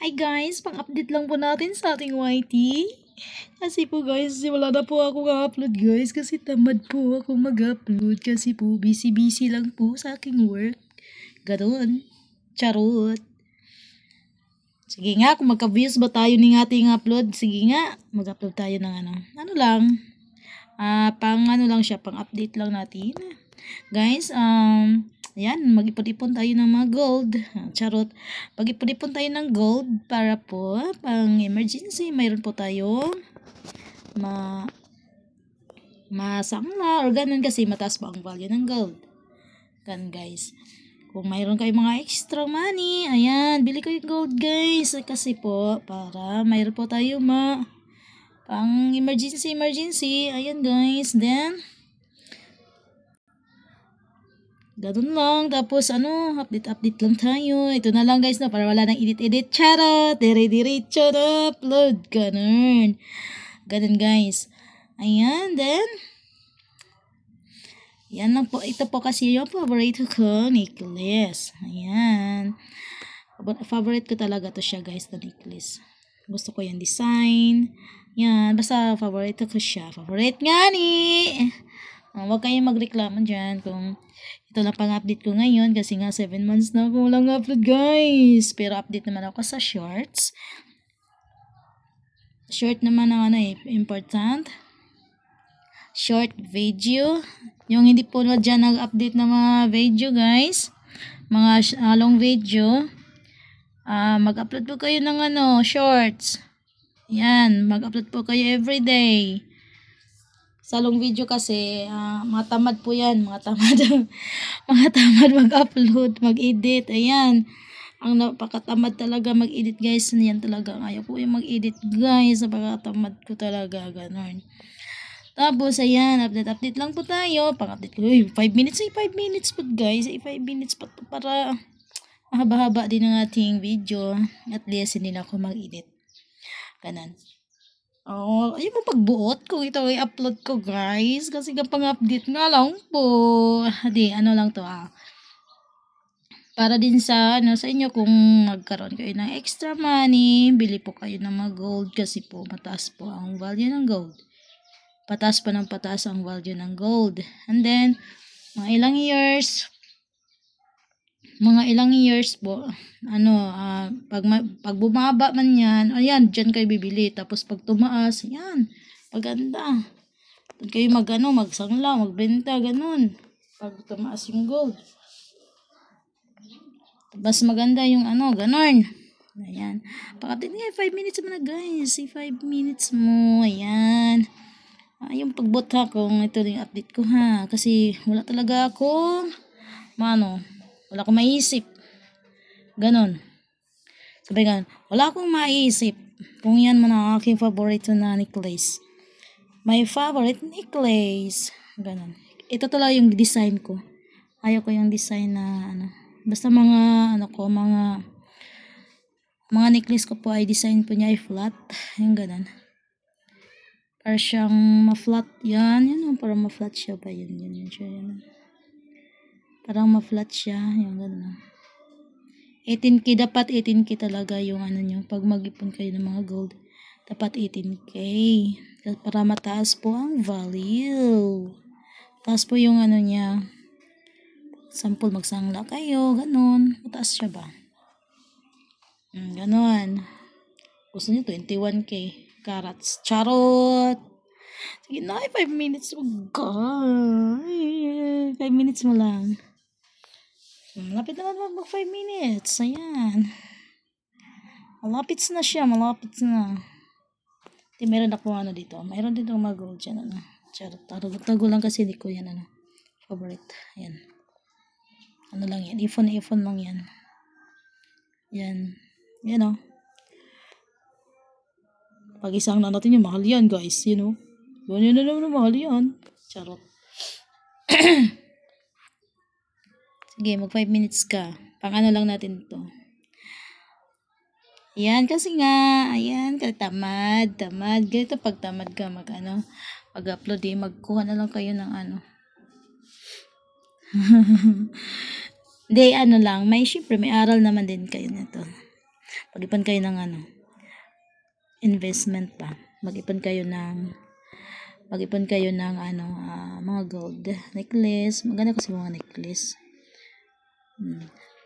Hi guys, pang-update lang po natin sa ating YT. Kasi po guys, wala na po ako upload guys kasi tamad po ako mag-upload kasi po busy-busy lang po sa aking work. Ganoon. Charot. Sige nga, kung magka-views ba tayo ng ating upload, sige nga, mag-upload tayo ng ano lang, pang ano lang siya, pang update lang natin. Guys, ayan, mag-ipon-ipon tayo ng mga gold. Charot. Mag-ipon-ipon tayo ng gold para po, pang emergency, mayroon po tayo masangla or ganun kasi mataas pa ang value ng gold. Ganun guys. Kung mayroon kayong mga extra money, ayan, bili ko yung gold guys. Kasi po, para mayroon po tayo pang emergency, ayan guys. Then, ganun lang. Tapos update lang tayo. Ito na lang guys na para wala nang edit-edit. Charot! Dire-diretso na upload. Ganun. Ganun guys. Ayan, then, yan lang po. Ito po kasi yung favorite ko, necklace. Ayan. Favorite ko talaga to siya guys, na necklace. Gusto ko yung design. Yan, basta favorite ko siya. Favorite nga ni! Huwag kayong magreklamo dyan kung ito lang pang-update ko ngayon kasi nga 7 months na ako walang upload guys. Pero update naman ako sa shorts. Short naman ang important. Short video. Yung hindi po na dyan nag-update ng mga video guys. Mga long video. Mag-upload po kayo ng shorts. Yan, mag-upload po kayo everyday. Sa long video kasi, mga tamad po yan, mga tamad. Mga tamad mag-upload, mag-edit, ayan. Ang napakatamad talaga mag-edit guys, yan talaga. Ayaw ko yung mag-edit guys, napakatamad ko talaga, ganon. Tapos, ayan, update lang po tayo. Pang-update ko, 5 minutes, 5 minutes po guys, 5 minutes pa para mahaba-haba din ang ating video. At least, hindi na ako mag-edit. Ganon. Ayun mo pagbuot kung ito i-upload ko guys. Kasi kapag update nga lang po. Di, lang to Para din sa, sa inyo kung magkaroon kayo ng extra money, bili po kayo ng mga gold kasi po mataas po ang value ng gold. Pataas pa ng pataas ang value ng gold. And then, mga ilang years po, pag bumaba man yan, ayan, dyan kayo bibili. Tapos pag tumaas, ayan, maganda. Doon kayo magsangla, magbenta, ganun. Pag tumaas yung gold. Mas maganda yung ganun. Ayan. Pagkatid nga, 5 minutes mo na guys. 5 minutes mo, ayan. Yung pagbota kung ito yung update ko ha. Kasi wala talaga akong, wala akong maisip. Ganon. Sabi ganun, wala akong maisip kung yan man ang aking favorite na necklace. My favorite necklace. Ganon. Ito talaga yung design ko. Ayaw ko yung design na basta mga mga necklace ko po ay design po niya ay flat. Yung ganon. Para siyang ma-flat. Yan. Parang ma-flat siya ba? Yun siya. Yan. Parang ma-flat siya. Yung ganon. 18K, dapat 18K talaga yung nyo. Pag mag-ipon kayo ng mga gold, dapat 18K. Para mataas po ang value. Taas po yung niya. Sample, magsangla kayo, ganun. Mataas siya ba? Ganun. Gusto nyo 21K carats. Charot! Sige na, 5 minutes. Oh God. 5 minutes mo lang. Malapit naman mag 5 minutes. Ayan. Malapit na siya. Malapit na. Meron ako dito. Mayroon dito mga gold dyan. Charot. Tago lang kasi hindi ko yan favorite. Ayan. Lang yan. Iphone lang yan. Yan. Yan Pag isang natin yung mahal yan guys. Ganyan na naman mahal yan. Charot. Sige, mag 5 minutes ka. Pang lang natin to. Ayan, kasi nga, ayan, tamad. Ganito pag tamad ka mag-upload magkuha na lang kayo ng Hindi, lang, syempre may aral naman din kayo nito. Mag-ipon kayo ng ano, investment pa. Mag-ipon kayo ng ano, mga gold necklace. Maganda kasi mga necklace.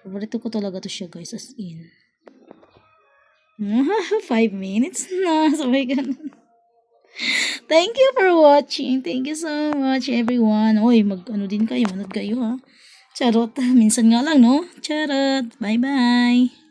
Paborito ko talaga to siya guys, as in. 5 minutes na. Sabay ganun. Thank you for watching. Thank you so much everyone. Oy, mag-ano din kayo. Manood kayo ha. Charot. Minsan nga lang no. Charot. Bye-bye.